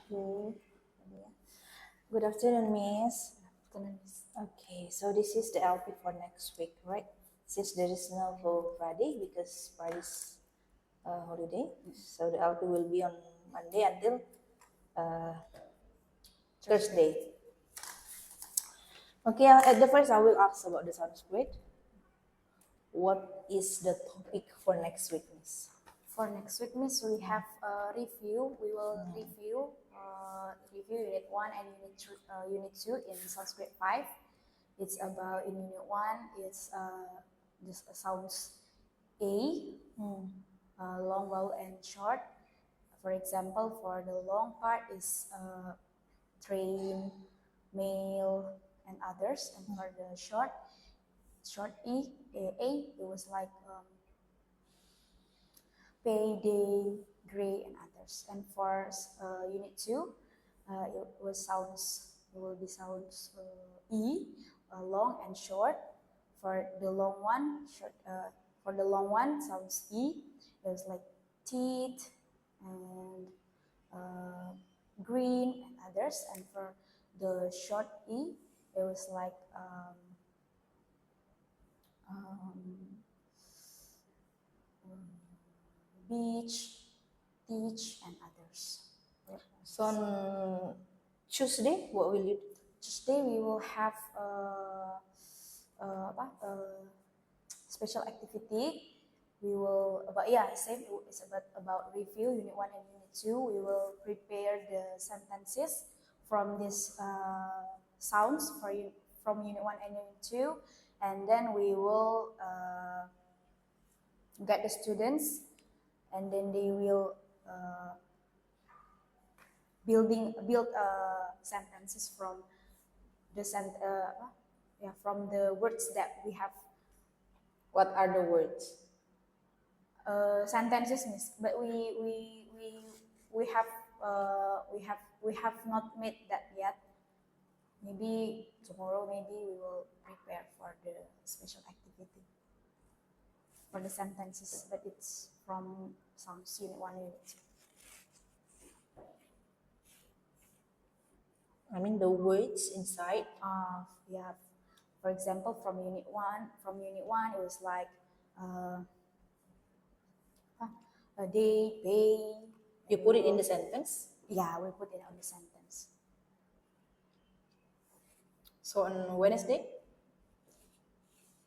Okay. Good afternoon, Miss. Okay, so this is the LP for next week, right? Since there is no for Friday because Friday's holiday, so the LP will be on Monday until uh, Thursday. Okay, at the first I will ask about the Sanskrit. What is the topic for next week, Miss? For next week, Miss, we have a review. We will review Unit 1 and Unit 2 in Sanskrit 5. It's about, in Unit 1, it's this sounds A, long, vowel, and short. For example, for the long part is train, mail, and others. And for the short it was like payday, gray, and others. And for Unit 2, it will be sounds E, long and short. For the long one, sounds E. It was like teeth and green and others. And for the short E, it was like beach, teach, and others. So on Tuesday, what will you do? Tuesday we will have special activity. We will it's about review Unit 1 and Unit 2. We will prepare the sentences from these sounds from Unit 1 and Unit 2, and then we will get the students, and then they will build sentences from from the words that we have. What are the words? Sentences, Miss, but we have not made that yet. Maybe tomorrow, maybe we will prepare for the special activity for the sentences, but it's from Sounds Unit 1 and Unit 2. I mean the words inside. Yeah. For example, from Unit 1, it was like a day, pay. You put it in the sentence. Yeah, we put it on the sentence. So on Wednesday?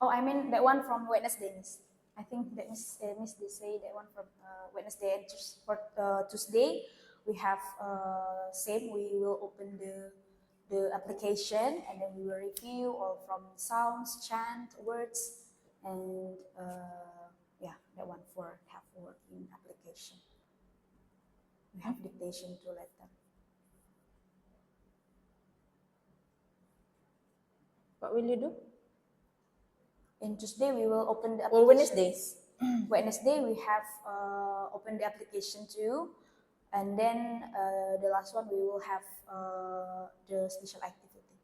Oh, I mean that one from Wednesday, Miss. I think that Miss they say that one from Wednesday. And just for Tuesday, we have same. We will open the application, and then we will review all from sounds, chant, words, and that one for have work in application. We have dictation to let them. What will you do? In Tuesday, we will open the Or application. Wednesday? Wednesday, we have open the application too. And then the last one, we will have the special activity.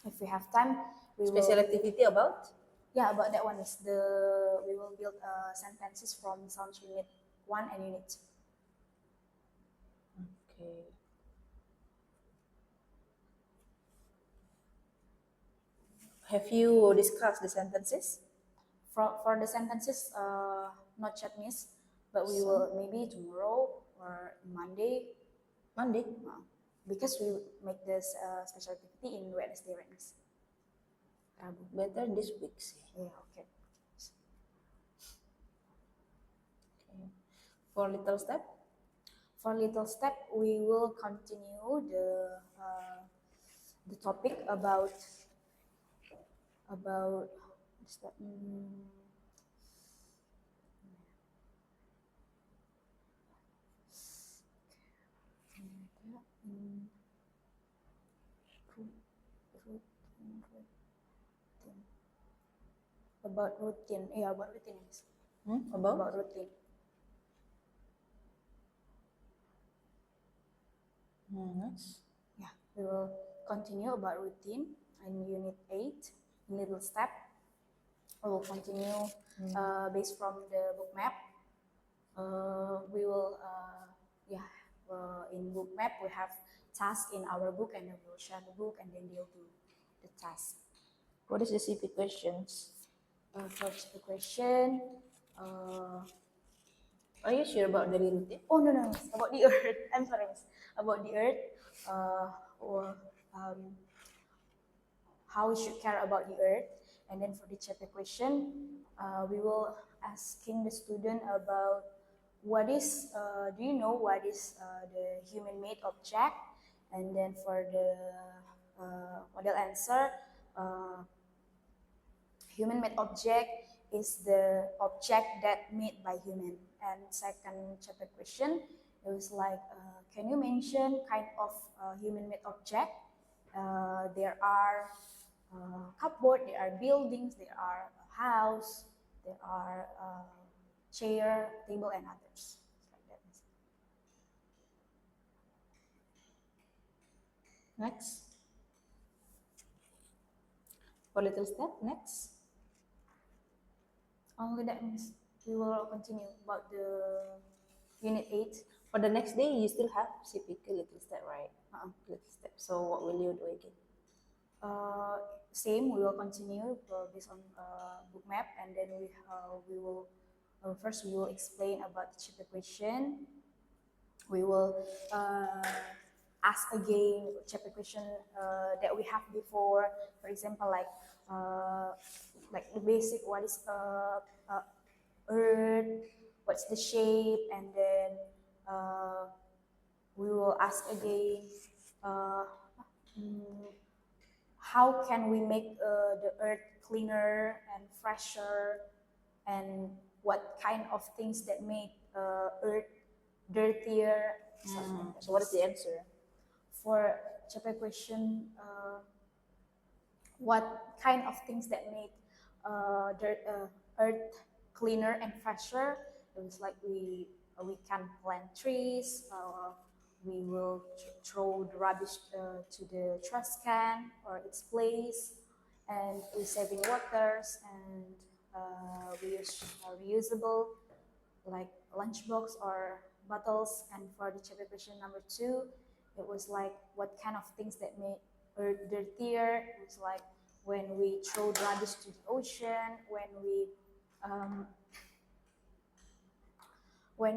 If we have time, Special activity about? Yeah, about that one is we will build sentences from Sounds Unit 1 and Unit 2. Okay. Have you discussed the sentences? For the sentences, not yet, Miss, but we will maybe tomorrow or Monday. Monday? Because we make this special activity in Wednesday, right, Miss? Better this week. Yeah, okay. For little step? For little step, we will continue the topic about routine. Yeah, about routine. About routine. Nice. Yeah, we will continue about routine in Unit 8, little step. We will continue based from the book map. We will in book book map, we have tasks in our book, and then we will share the book, and then they'll do the task. What is the CP questions? For the question, Are you sure about the routine? oh no, miss, about the earth. I'm sorry, miss. About the earth, or how we should care about the earth. And then for the chapter question, we will asking the student about what is, do you know what is the human-made object? And then for the model answer, human-made object is the object that made by human. And second chapter question, it was like, can you mention kind of human-made object? There are cupboard, there are buildings, there are a house, there are chair, table, and others. Like that. Next. For little step, next. Only that means we will continue about the unit 8. For the next day, you still have CPK little step, right? Uh-uh. Little step. So what will you do again? Same, we will continue based on book map, and then we will first we will explain about the chapter question. We will ask again chapter question that we have before. For example, like the basic, what is earth, what's the shape, and then we will ask again how can we make the earth cleaner and fresher, and what kind of things that make earth dirtier. So what is the answer? For chapter question, what kind of things that make earth cleaner and fresher? It was like we can plant trees. We will throw the rubbish to the trash can or its place, and we saving waters, and we use reusable like lunchbox or bottles. And for the chapter question number 2, it was like what kind of things that make earth dirtier. It was like when we throw rubbish to the ocean, when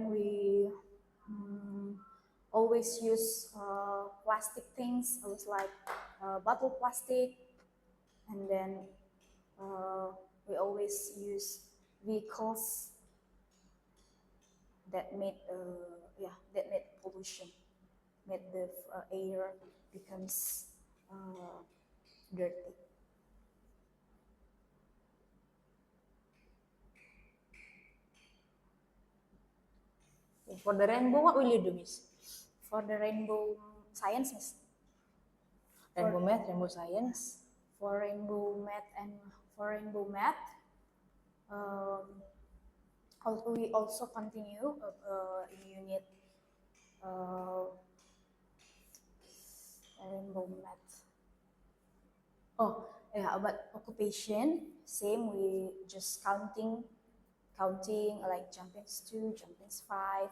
we always use plastic things. It was like bottle plastic, and then we always use vehicles that made pollution, made the air becomes dirty. For the rainbow, what will you do, Miss? For the rainbow science, Miss. Rainbow math, rainbow science. For rainbow math, we also continue in unit rainbow math. Oh, yeah, about occupation, same. We just counting like jumpings 2, jumpings 5.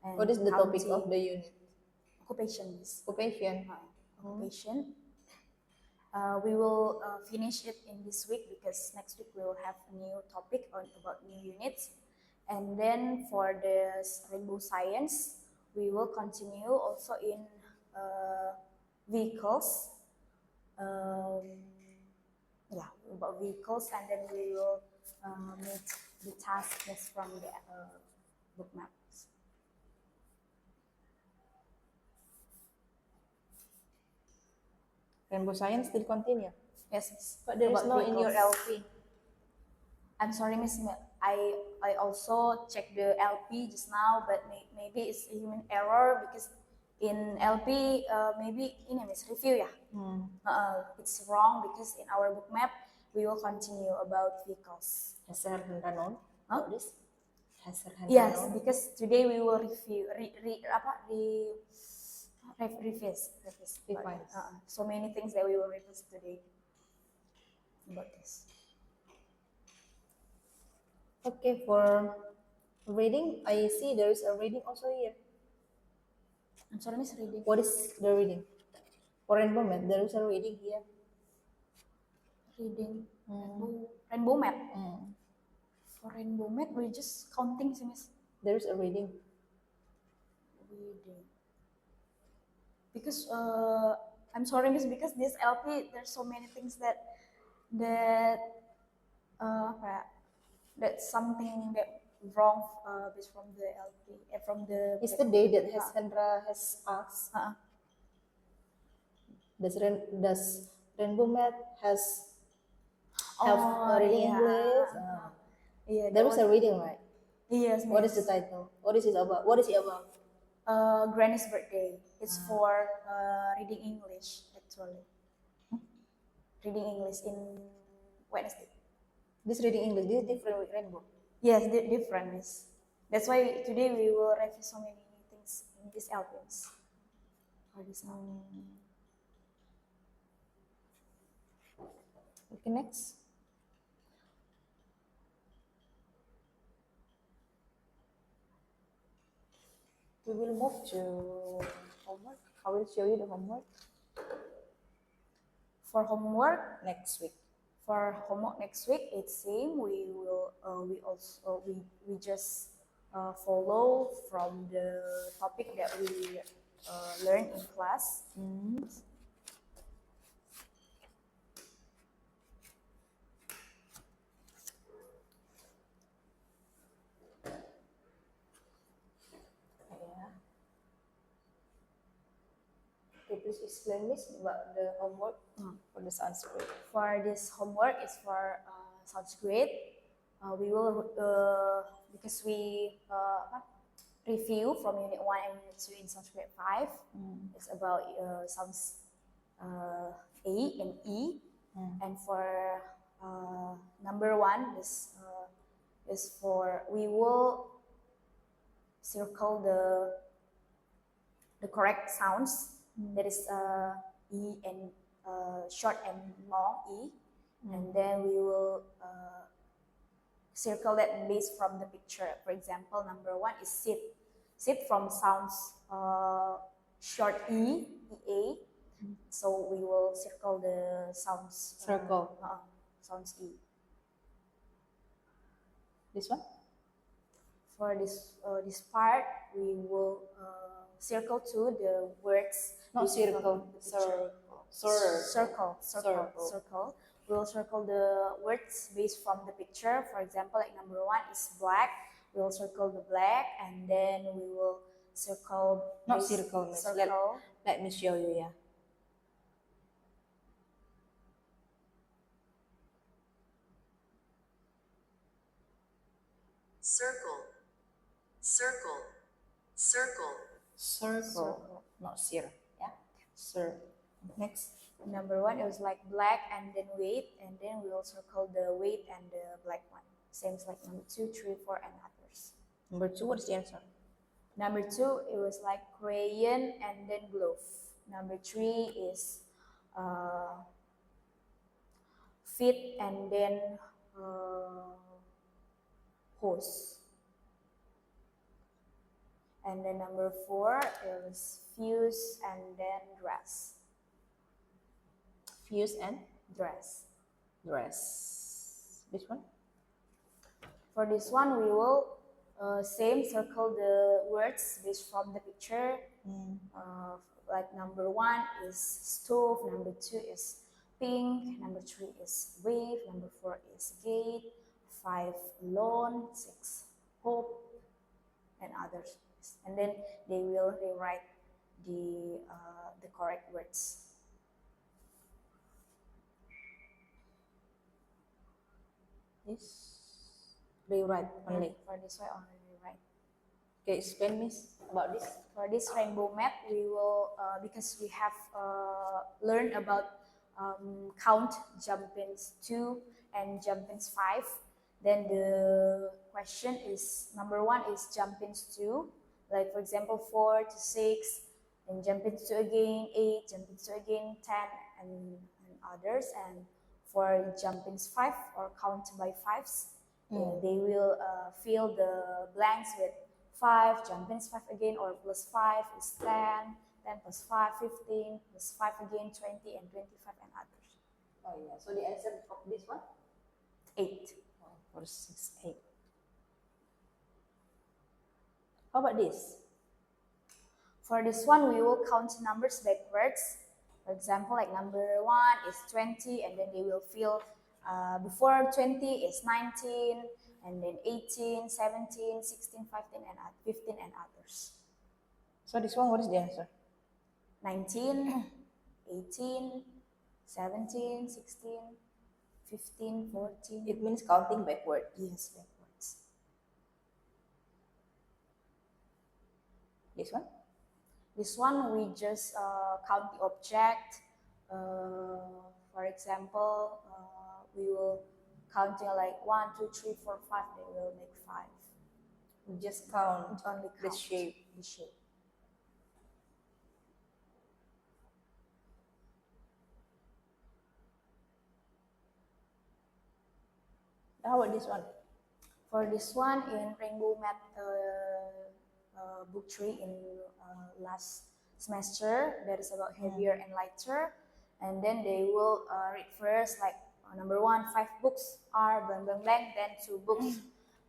And What is the topic counting of the unit? occupation, Miss. Occupation. Occupation. We will finish it in this week, because next week we will have a new topic about new units. And then for the rainbow science, we will continue also in vehicles. About vehicles, and then we will make the tasks from the book maps. Rainbow science still continue. Yes, Miss. But there is About no in your vehicles. LP. I'm sorry, Miss. I also checked the LP just now, but maybe it's a human error, because in LP maybe ini Miss review ya. It's wrong, because in our book map we will continue about vehicles. Haser Handanon. Huh? This? Haser Handanon. Yes, because today we will review revise. So many things that we will revise today about this. Okay, for reading, I see there is a reading also here. I'm sorry, Miss, reading. What is the reading? For rainbow mat, there is a reading here. Reading. Rainbow mat. Mm. For rainbow mat, we just counting sih, Miss. There is a reading. Reading. Because I'm sorry, Miss, because this LP there's so many things that apa ya, that's something that wrong based from the LP from the. It's the day that Hendra has asked. Does rainbow mat have a reading English? Yeah, There is a reading, right? Yes, What is the title? What is it about? What is it about? Granny's birthday. It's for reading English actually. Reading English in Wednesday. This reading English, this is different with rainbow. Yes, different, Miss. That's why today we will review so many things in these albums. For this album. Okay, next. We will move to homework. I will show you the homework For homework next week. For homework next week, it's same. We will we just follow from the topic that we learned in class. Yeah. Okay, please explain this about the homework for the Sanskrit. For this homework, it's for Sanskrit. We will because we review from Unit 1 and Unit 2 in Sanskrit 5. It's about sounds A and E. And for number 1 is for we will circle the correct sounds. That is E and short and long E. And then we will circle that based from the picture. For example, number 1 is sit. Sit from sounds short E, EA. So we will circle the sounds. Circle. Sounds E. This one? For this part, we will circle to the words. Not circle. Circle. We'll circle the words based from the picture. For example, like number 1 is black. We'll circle the black, and then we will circle. Not circle, Miss. Let me show you, yeah. Circle. Not sir. Yeah. Sir. Next. Number 1 it was like black and then weight, and then we will circle the weight and the black one. Same as like number 2, 3, 4, and others. Number 2, what is the answer? Number 2 it was like crayon and then glove. Number 3 is feet and then hose. And then number 4 is fuse and then dress. Fuse and Dress. This one? For this one, we will same circle the words based from the picture. Like number 1 is stove, number 2 is pink, number 3 is wave, number 4 is gate, 5 lawn, 6 hope, and others. And then they will rewrite the correct words. This rewrite only. For this one, only rewrite. Okay, explain Miss about this. For this rainbow map, we will because we have learned about count jumpings 2 and jumpings 5. Then the question is number 1 is jumpings 2. Like for example 4 to 6, and jumpings 2 again 8, jumpings 2 again 10, and others. And for jumpings 5 or count by 5s, they will fill the blanks with 5, jumping is 5 again, or plus 5 is 10, 10 plus 5, 15, plus 5 again, 20, and 25, and others. Oh yeah. So the answer of this one? 8. 4, 6, 8. How about this? For this one, we will count numbers backwards. For example, like number 1 is 20, and then they will fill before 20 is 19, and then 18, 17, 16, 15, and 15, and others. So this one, what is the answer? 19, 18, 17, 16, 15, 14. It means counting backward. Yes, backwards. This one? This one, we just count the object. For example, we will counting like 1, 2, 3, 4, 5. They will make 5. We just count Only the count shape. the shape. How about this one? For this one, in Rainbow Math book 3 in last semester, that is about heavier and lighter. And then they will read first, like number 1, 5 books are blank blank blank, then 2 books.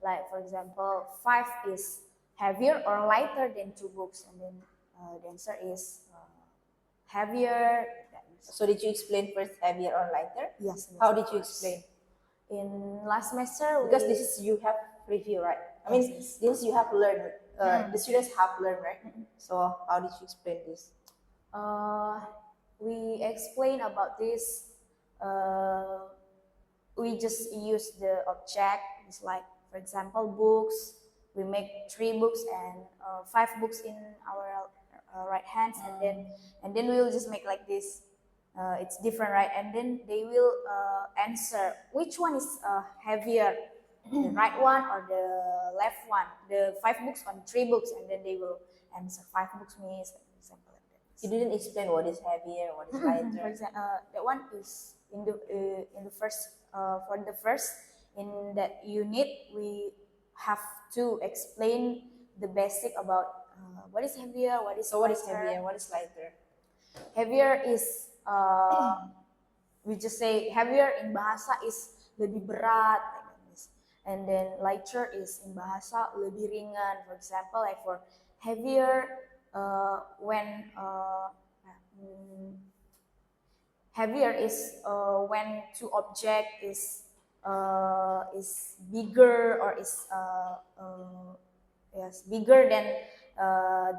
Like for example, 5 is heavier or lighter than 2 books, and then the answer is heavier. So did you explain first heavier or lighter? Yes. How did you explain? In last semester, Because this is you have review, right? I mean, Yes. this you have learned. The students have learned, right? So how did you explain this? We explain about this. We just use the object. It's like, for example, books. We make 3 books and 5 books in our right hands, and then we will just make like this. It's different, right? And then they will answer which one is heavier, the right one or the left one. The 5 books on 3 books, and then they will answer 5 books means, for example, like that. You didn't explain what is heavier, what is For lighter. example, that one is in the first for the first in that unit we have to explain the basic about what is heavier, what is So what is lighter. heavier, what is lighter? Heavier is we just say heavier in bahasa is lebih berat, like this. And then lighter is in bahasa lebih ringan. For example, like for heavier when heavier is when 2 object is bigger or is yes, bigger than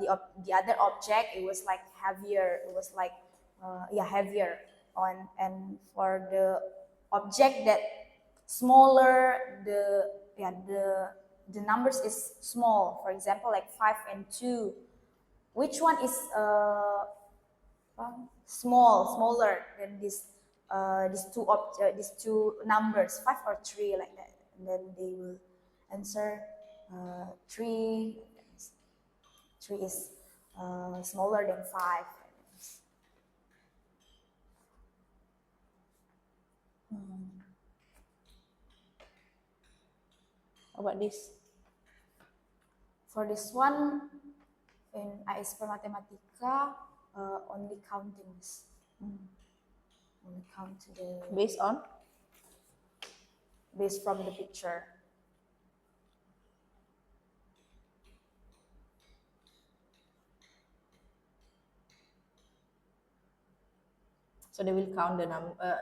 the other object. It was like heavier. It was like heavier on. And for the object that smaller, the numbers is small. For example, like 5 and 2. Which one is smaller than these two numbers, 5 or 3, like that? And then they will answer 3. 3 is smaller than 5. How about this? For this one, in ASP Matematika, only countings. Only count Based on? based from the picture. So they will count the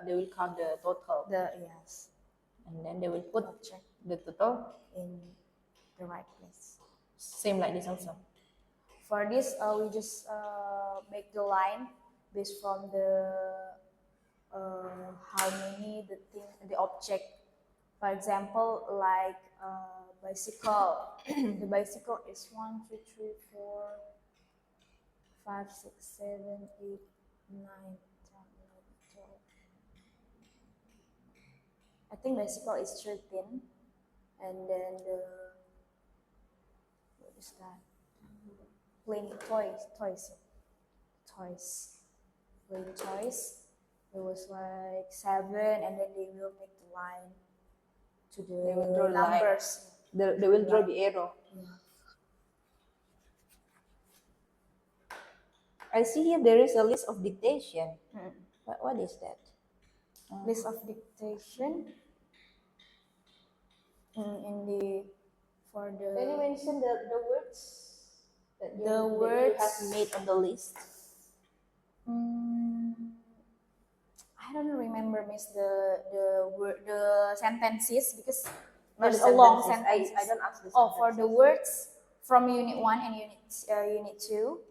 they will count the total, Yes, and then they will put check the total in the right place. same like this also. For this, we just make the line based from the how many the object. For example, like bicycle. The bicycle is 1, 2, 3, 4, 5, 6, 7, 8, 9, 10, 11, 12. I think bicycle is 13, and then what is that? Playing toys. Playing toys. It was like 7, and then they will make the line to They will draw the the line. numbers. They will draw the arrow. Yeah. I see here there is a list of dictation. Mm. What is that? List of dictation. In the for the Can you mention the words that The that you words- have made on the list? I don't remember, Miss, the sentences because Not there's the a long sentences. sentence. I don't ask the Oh, for the sentences. words from Unit 1 and Unit 2,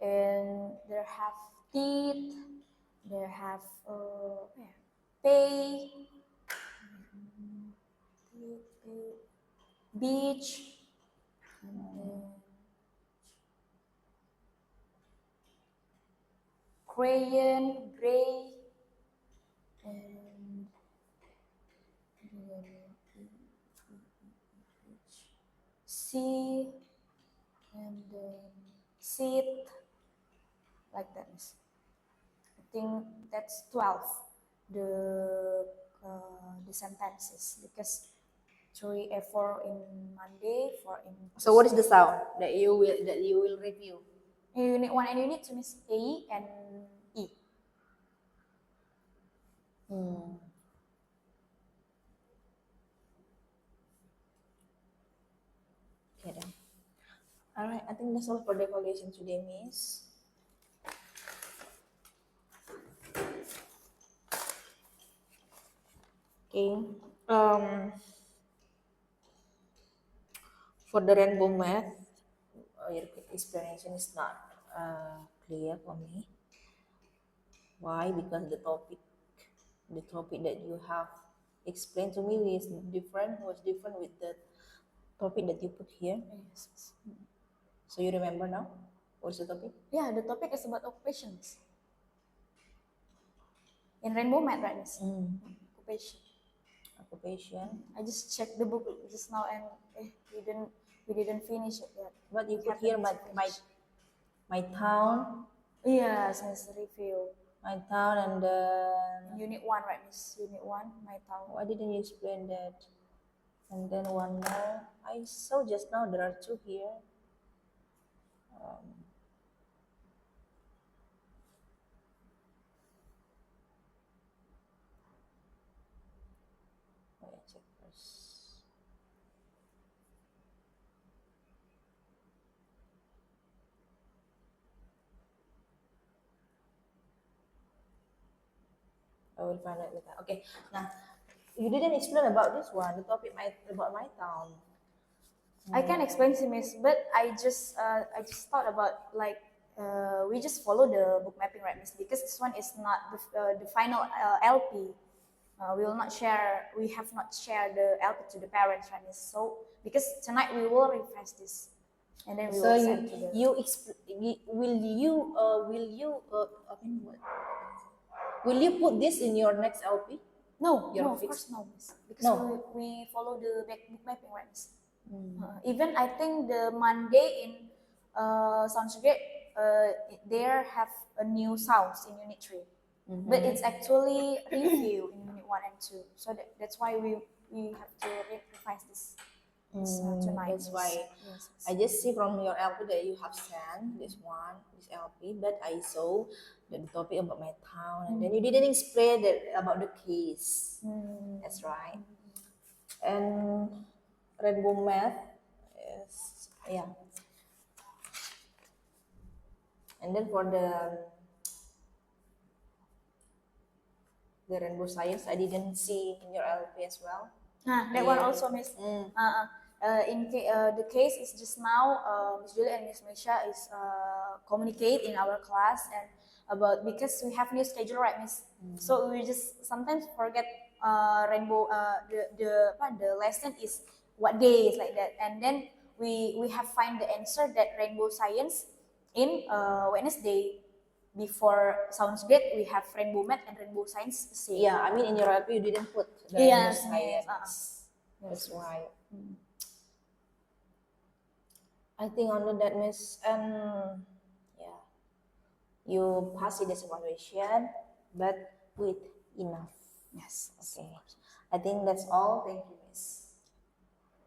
and there have teeth, there have pay, beach, and then crayon, gray, and sea, and then sit, like that, Miss. I think that's 12, the sentences, because 4 in Monday, 4 in So what is the Tuesday. sound that you will review? Unit 1 and Unit 2, Miss, A and E. Okay then. All right, I think that's all for the evaluation today, Miss. Okay. For the rainbow math, your explanation is not clear for me. Why? Because the topic that you have explained to me was different with the topic that you put here. Yes. So you remember now? What's the topic? Yeah, the topic is about occupations. In Rainbow Math, right, Miss? Occupation. Occupation. I just checked the book just now, and we didn't finish it yet. But you We put here haven't finished. my town, Yes, Miss, review. and then Unit 1, right, Miss? Unit 1, my town. why didn't you explain that? And then one more. I saw just now there are two here. Wait, I check first. I will find out later. Okay. Now, you didn't explain about this one, the topic about my town. I can explain to Miss, but I just thought about, like, we just follow the book mapping, right, Miss? Because this one is not the final LP. We will not share. We have not shared the LP to the parents, right, Miss? So because tonight we will refresh this, and then we So will send to the. Will you put this in your next LP? No, Your no, of fix- course no, Miss. Because No. we follow the book mapping, right, Miss? Even I think the Monday in Soundsgate, there have a new sounds in Unit 3. But it's actually review in Unit 1 and 2. So that's why we have to revise this tonight. That's Miss. why Yes. I just see from your LP that you have sent this LP, but I saw the topic about my town, and then you didn't explain that about the case. That's right. And rainbow math is and then for the rainbow science, I didn't see in your LP as well. That one also, Miss. The case is just now, Miss Julie and Miss Misha is communicate in our class, and about, because we have new schedule, right, Miss? So we just sometimes forget rainbow. The lesson is what day is like that, and then we have find the answer that rainbow science in Wednesday. Before Soundsgate, we have rainbow math and rainbow science same. Yeah, I mean in your LP you didn't put the Yes, rainbow yes, science. That's why. I think under that, Miss, yeah, you pass this evaluation, but with enough. Yes. Okay. I think that's all. Thank you, Miss.